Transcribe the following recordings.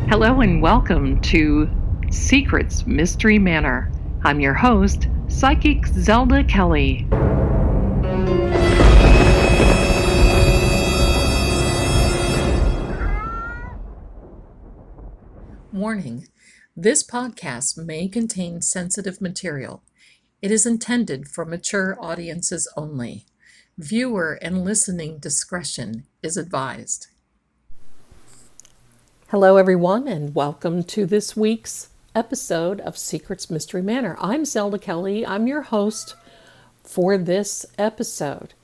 Hello and welcome to Secrets Mystery Manor. I'm your host, Psychic Zelda Kelly. Warning: this podcast may contain sensitive material. It is intended for mature audiences only. Viewer and listening discretion is advised. Hello, everyone, and welcome to this week's episode of Secrets Mystery Manor. I'm Zelda Kelly. I'm your host for this episode.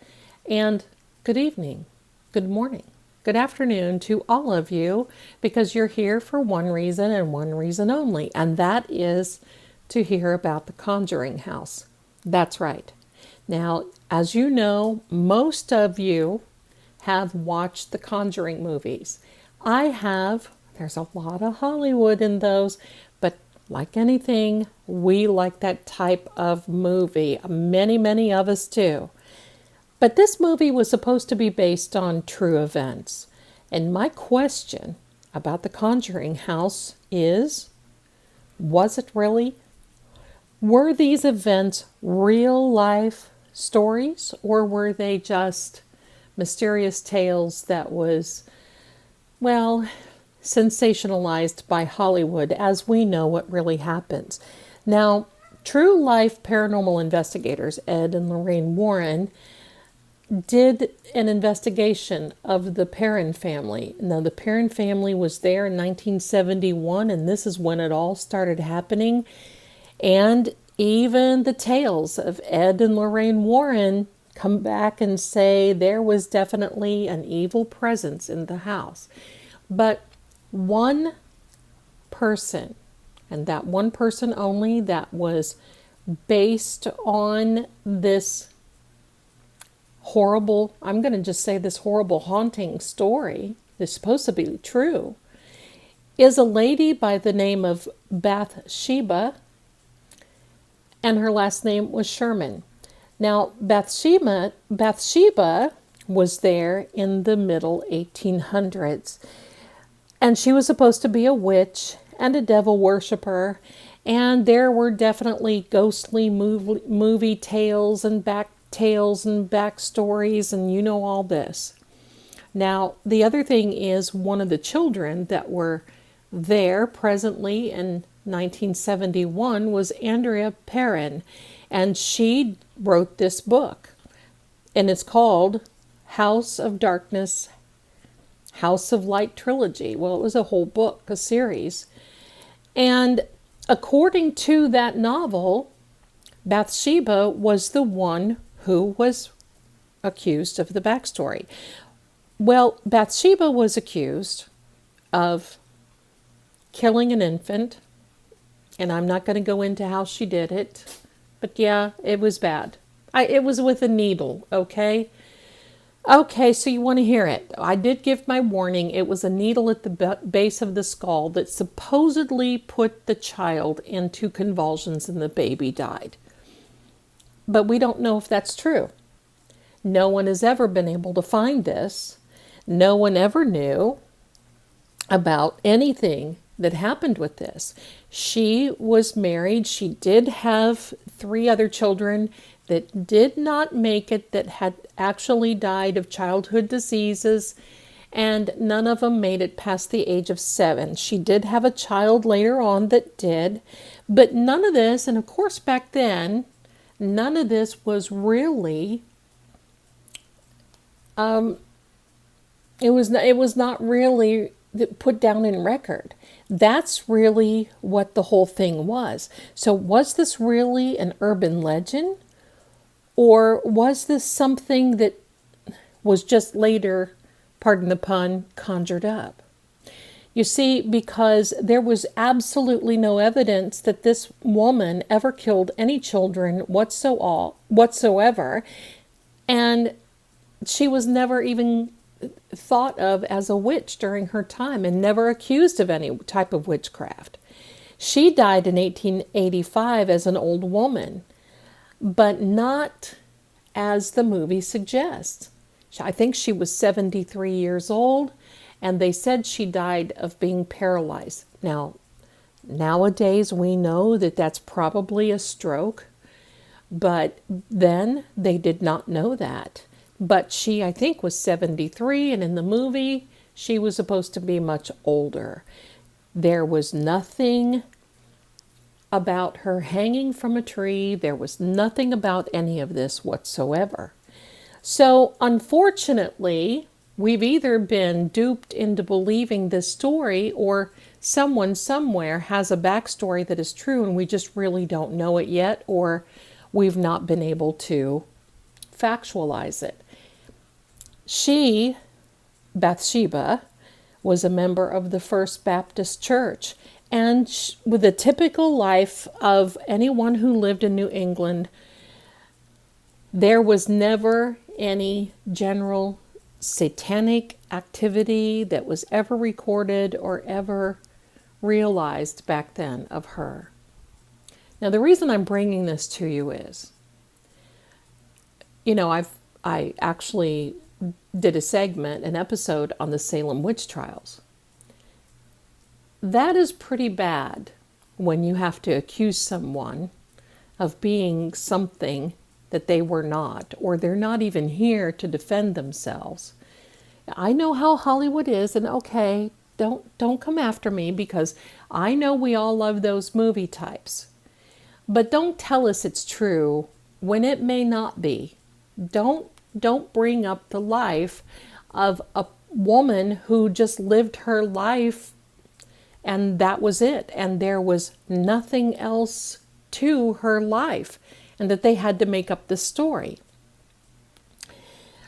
And good evening, good morning, good afternoon to all of you, because you're here for one reason and one reason only, and that is to hear about the Conjuring house. That's right. Now, as you know, most of you have watched the Conjuring movies. I have. There's a lot of Hollywood in those, but like anything, we like that type of movie. Many of us do. But this movie was supposed to be based on true events. And my question about the Conjuring house is, was it really? Were these events real life stories, or were they just mysterious tales that was, well, sensationalized by Hollywood, as we know what really happens? Now, true life paranormal investigators Ed and Lorraine Warren did an investigation of the Perron family. Now, the Perron family was there in 1971, and this is when it all started happening. And even the tales of Ed and Lorraine Warren come back and say there was definitely an evil presence in the house. But one person, and that one person only, that was based on this horrible, I'm going to just say this horrible haunting story, that's supposed to be true, is a lady by the name of Bathsheba, and her last name was Sherman. Now, Bathsheba was there in the middle 1800s. And she was supposed to be a witch and a devil worshiper. And there were definitely ghostly movie tales and back tales and backstories, and you know all this. Now, the other thing is, one of the children that were there presently in 1971 was Andrea Perron. And she wrote this book. And it's called House of Darkness, House of Light trilogy. Well, it was a whole book, a series. And according to that novel, Bathsheba was the one who was accused of the backstory. Well, Bathsheba was accused of killing an infant, and I'm not going to go into how she did it, but yeah, it was bad. It was with a needle, okay? Okay, so you want to hear it. I did give my warning. It was a needle at the base of the skull that supposedly put the child into convulsions and the baby died. But we don't know if that's true. No one has ever been able to find this. No one ever knew about anything that happened with this. She was married. She did have 3 other children that did not make it, that had actually died of childhood diseases, and none of them made it past the age of 7. She did have a child later on that did, but none of this, and of course back then, none of this was really, it was not really put down in record. That's really what the whole thing was. So was this really an urban legend? Or was this something that was just later, pardon the pun, conjured up? You see, because there was absolutely no evidence that this woman ever killed any children whatsoever, and she was never even thought of as a witch during her time, and never accused of any type of witchcraft. She died in 1885 as an old woman, but not as the movie suggests. I think she was 73 years old, and they said she died of being paralyzed. Now, nowadays we know that that's probably a stroke, but then they did not know that. But she, I think, was 73, and in the movie, she was supposed to be much older. There was nothing about her hanging from a tree. There was nothing about any of this whatsoever. So, unfortunately, we've either been duped into believing this story, or someone somewhere has a backstory that is true and we just really don't know it yet, or we've not been able to factualize it. She, Bathsheba, was a member of the First Baptist Church, and with the typical life of anyone who lived in New England, there was never any general satanic activity that was ever recorded or ever realized back then of her. Now, the reason I'm bringing this to you is, I actually did a segment, an episode on the Salem witch trials. That is pretty bad when you have to accuse someone of being something that they were not, or they're not even here to defend themselves. I know how Hollywood is, and okay, don't come after me, because I know we all love those movie types. But don't tell us it's true when it may not be. Don't bring up the life of a woman who just lived her life and that was it. And there was nothing else to her life, and that they had to make up this story.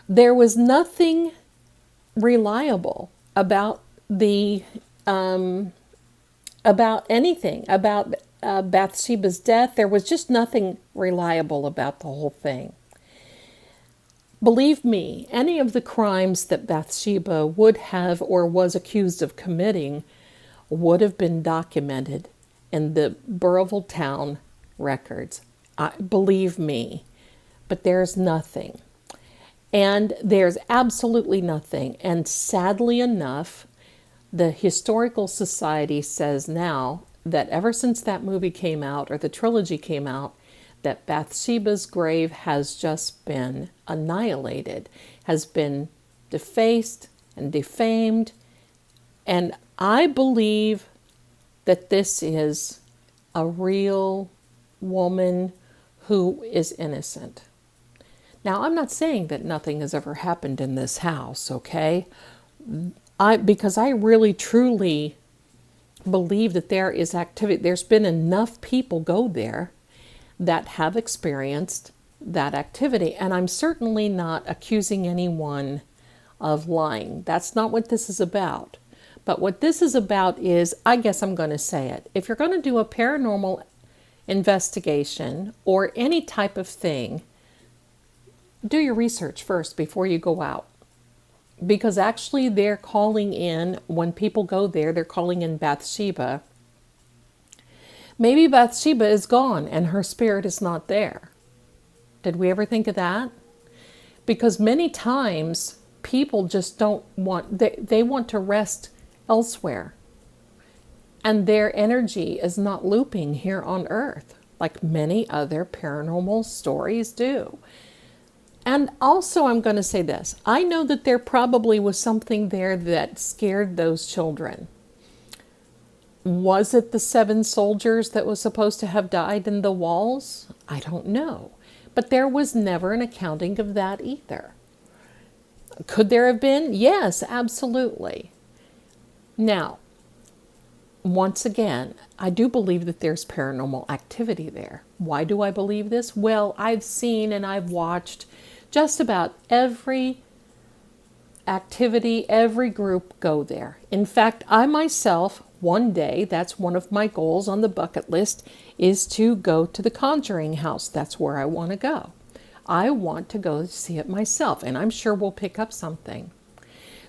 There was nothing reliable about about anything, about Bathsheba's death. There was just nothing reliable about the whole thing. Believe me, any of the crimes that Bathsheba would have or was accused of committing would have been documented in the Burrillville town records. Believe me, but there's nothing. And there's absolutely nothing. And sadly enough, the Historical Society says now that ever since that movie came out, or the trilogy came out, that Bathsheba's grave has just been annihilated, has been defaced and defamed. And I believe that this is a real woman who is innocent. Now, I'm not saying that nothing has ever happened in this house, okay? Because I really, truly believe that there is activity. There's been enough people go there that have experienced that activity. And I'm certainly not accusing anyone of lying. That's not what this is about. But what this is about is, I guess I'm going to say it, if you're going to do a paranormal investigation or any type of thing, do your research first before you go out. Because actually they're calling in, when people go there, they're calling in Bathsheba. Maybe Bathsheba is gone and her spirit is not there. Did we ever think of that? Because many times people just don't want, they want to rest elsewhere. And their energy is not looping here on Earth like many other paranormal stories do. And also, I'm going to say this. I know that there probably was something there that scared those children. Was it the 7 soldiers that was supposed to have died in the walls? I don't know. But there was never an accounting of that either. Could there have been? Yes, absolutely. Now, once again, I do believe that there's paranormal activity there. Why do I believe this? Well, I've seen and I've watched just about every activity, every group go there. In fact, I myself, one day, that's one of my goals on the bucket list, is to go to the Conjuring house. That's where I want to go. I want to go see it myself, and I'm sure we'll pick up something.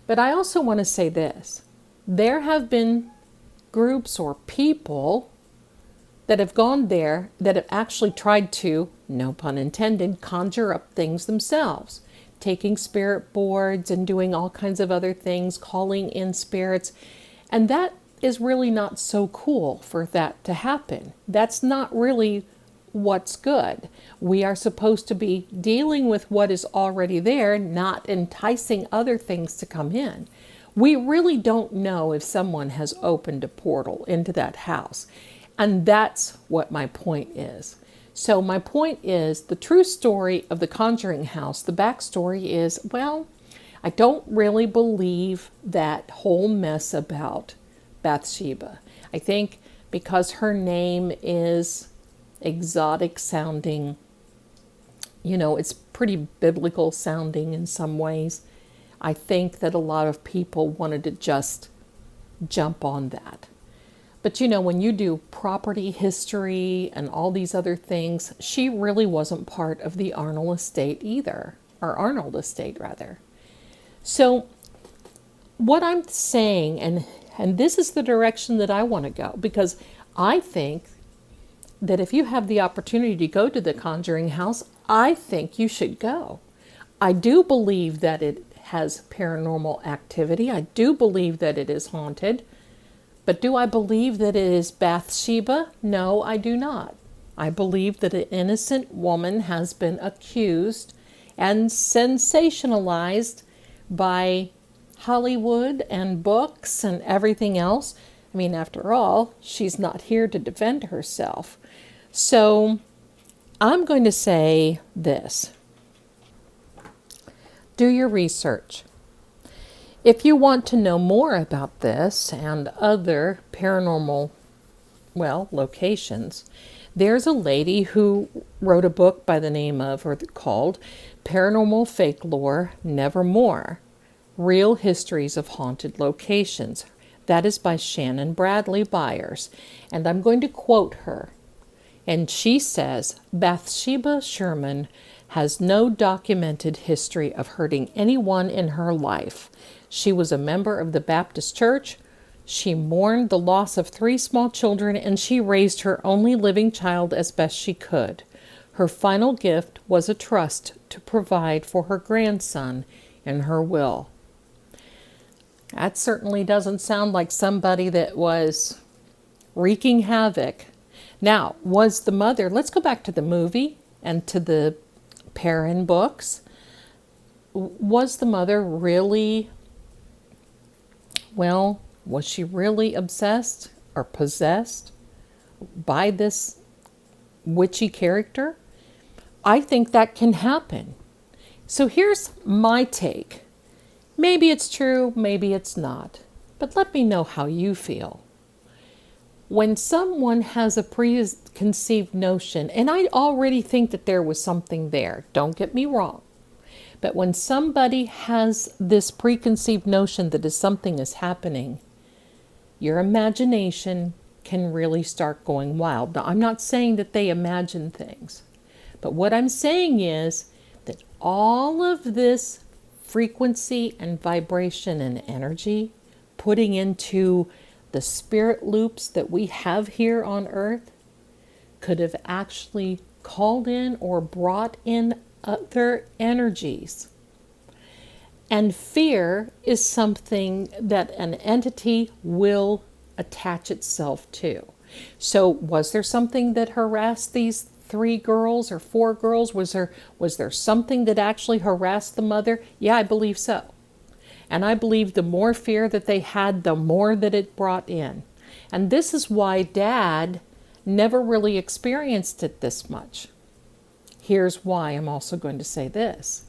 But I also want to say this. There have been groups or people that have gone there that have actually tried to, no pun intended, conjure up things themselves. taking spirit boards and doing all kinds of other things, calling in spirits. And that is really not so cool for that to happen. That's not really what's good. We are supposed to be dealing with what is already there, not enticing other things to come in. We really don't know if someone has opened a portal into that house. And that's what my point is. So my point is, the true story of the Conjuring house, the backstory is, well, I don't really believe that whole mess about Bathsheba. I think because her name is exotic sounding, it's pretty biblical sounding in some ways. I think that a lot of people wanted to just jump on that. But when you do property history and all these other things, she really wasn't part of the Arnold estate either, or Arnold estate rather. So what I'm saying, and this is the direction that I want to go, because I think that if you have the opportunity to go to the Conjuring house, I think you should go. I do believe that it has paranormal activity. I do believe that it is haunted. But do I believe that it is Bathsheba? No, I do not. I believe that an innocent woman has been accused and sensationalized by Hollywood and books and everything else. I mean, after all, she's not here to defend herself. So I'm going to say this. Do your research. If you want to know more about this and other paranormal, locations, there's a lady who wrote a book by the name of, or called, Paranormal Fake Lore Nevermore, Real Histories of Haunted Locations. That is by Shannon Bradley Byers. And I'm going to quote her. And she says, Bathsheba Sherman has no documented history of hurting anyone in her life. She was a member of the Baptist Church. She mourned the loss of 3 small children, and she raised her only living child as best she could. Her final gift was a trust to provide for her grandson in her will. That certainly doesn't sound like somebody that was wreaking havoc. Now, was the mother, let's go back to the movie and to the Perrin books. Was the mother really, was she really obsessed or possessed by this witchy character? I think that can happen. So here's my take. Maybe it's true, maybe it's not. But let me know how you feel. When someone has a preconceived notion, and I already think that there was something there, don't get me wrong. But when somebody has this preconceived notion that something is happening, your imagination can really start going wild. Now, I'm not saying that they imagine things, but what I'm saying is that all of this frequency and vibration and energy putting into the spirit loops that we have here on Earth could have actually called in or brought in other energies. And fear is something that an entity will attach itself to. So was there something that harassed these 3 girls or 4 girls? Was there something that actually harassed the mother? Yeah, I believe so. And I believe the more fear that they had, the more that it brought in. And this is why Dad never really experienced it this much. Here's why I'm also going to say this.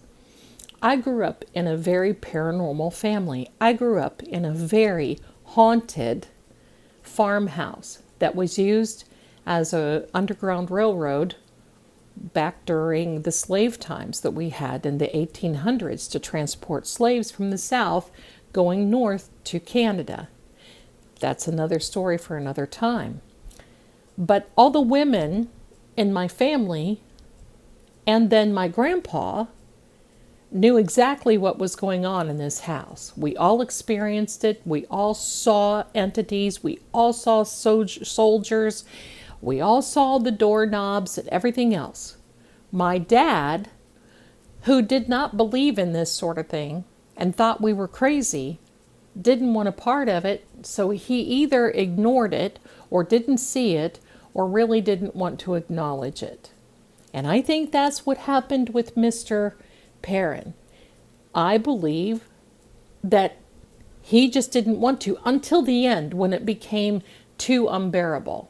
I grew up in a very paranormal family. I grew up in a very haunted farmhouse that was used as an underground railroad back during the slave times that we had in the 1800s to transport slaves from the South going north to Canada. That's another story for another time. But all the women in my family and then my grandpa knew exactly what was going on in this house. We all experienced it. We all saw entities. We all saw soldiers. We all saw the doorknobs and everything else. My dad who did not believe in this sort of thing and thought we were crazy, didn't want a part of it, so he either ignored it or didn't see it or really didn't want to acknowledge it. And I think that's what happened with Mr. Perrin. I believe that he just didn't want to until the end when it became too unbearable.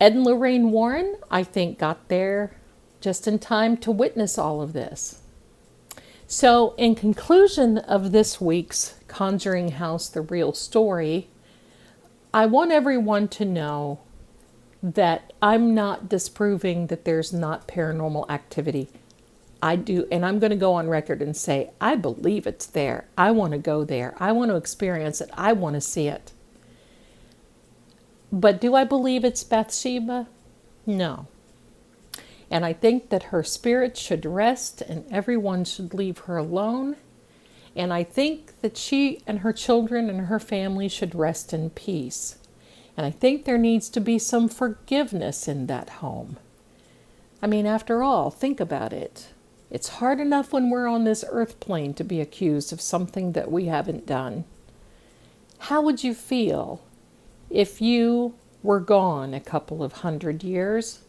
Ed and Lorraine Warren, I think, got there just in time to witness all of this. So, in conclusion of this week's Conjuring House, The Real Story, I want everyone to know that I'm not disproving that there's not paranormal activity. I do, and I'm going to go on record and say, I believe it's there. I want to go there. I want to experience it. I want to see it. But do I believe it's Bathsheba? No. And I think that her spirit should rest and everyone should leave her alone. And I think that she and her children and her family should rest in peace. And I think there needs to be some forgiveness in that home. I mean, after all, think about it. It's hard enough when we're on this earth plane to be accused of something that we haven't done. How would you feel if you were gone a couple of 100 years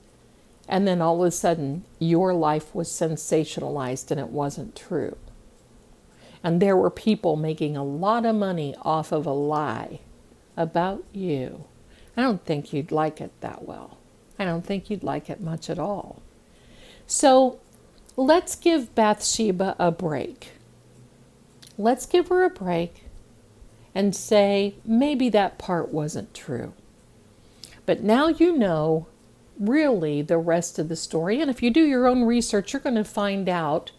and then all of a sudden your life was sensationalized and it wasn't true? And there were people making a lot of money off of a lie about you. I don't think you'd like it that well. I don't think you'd like it much at all. So let's give Bathsheba a break. Let's give her a break and say, maybe that part wasn't true. But now you know really the rest of the story. And if you do your own research, you're going to find out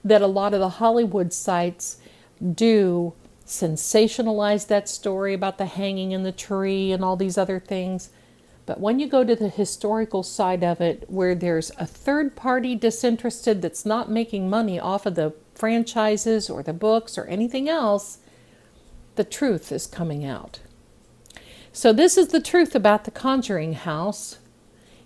that a lot of the Hollywood sites do sensationalize that story about the hanging in the tree and all these other things. But when you go to the historical side of it, where there's a third party disinterested that's not making money off of the franchises or the books or anything else, the truth is coming out. So this is the truth about the Conjuring House.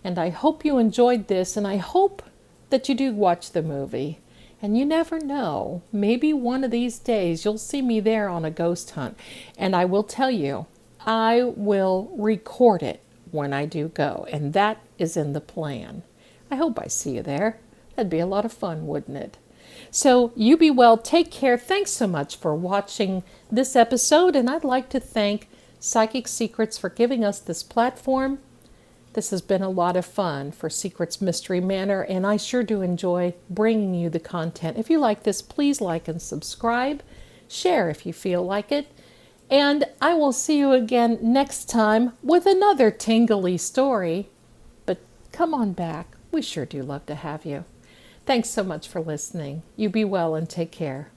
And I hope you enjoyed this, and I hope that you do watch the movie. And you never know, maybe one of these days you'll see me there on a ghost hunt. And I will tell you, I will record it when I do go. And that is in the plan. I hope I see you there. That'd be a lot of fun, wouldn't it? So you be well, take care. Thanks so much for watching this episode. And I'd like to thank Psychic Secrets for giving us this platform. This has been a lot of fun for Secrets Mystery Manor, and I sure do enjoy bringing you the content. If you like this, please like and subscribe. Share if you feel like it. And I will see you again next time with another tingly story. But come on back. We sure do love to have you. Thanks so much for listening. You be well and take care.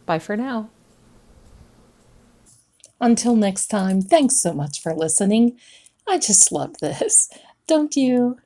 Bye for now. Until next time, thanks so much for listening. I just love this. Don't you?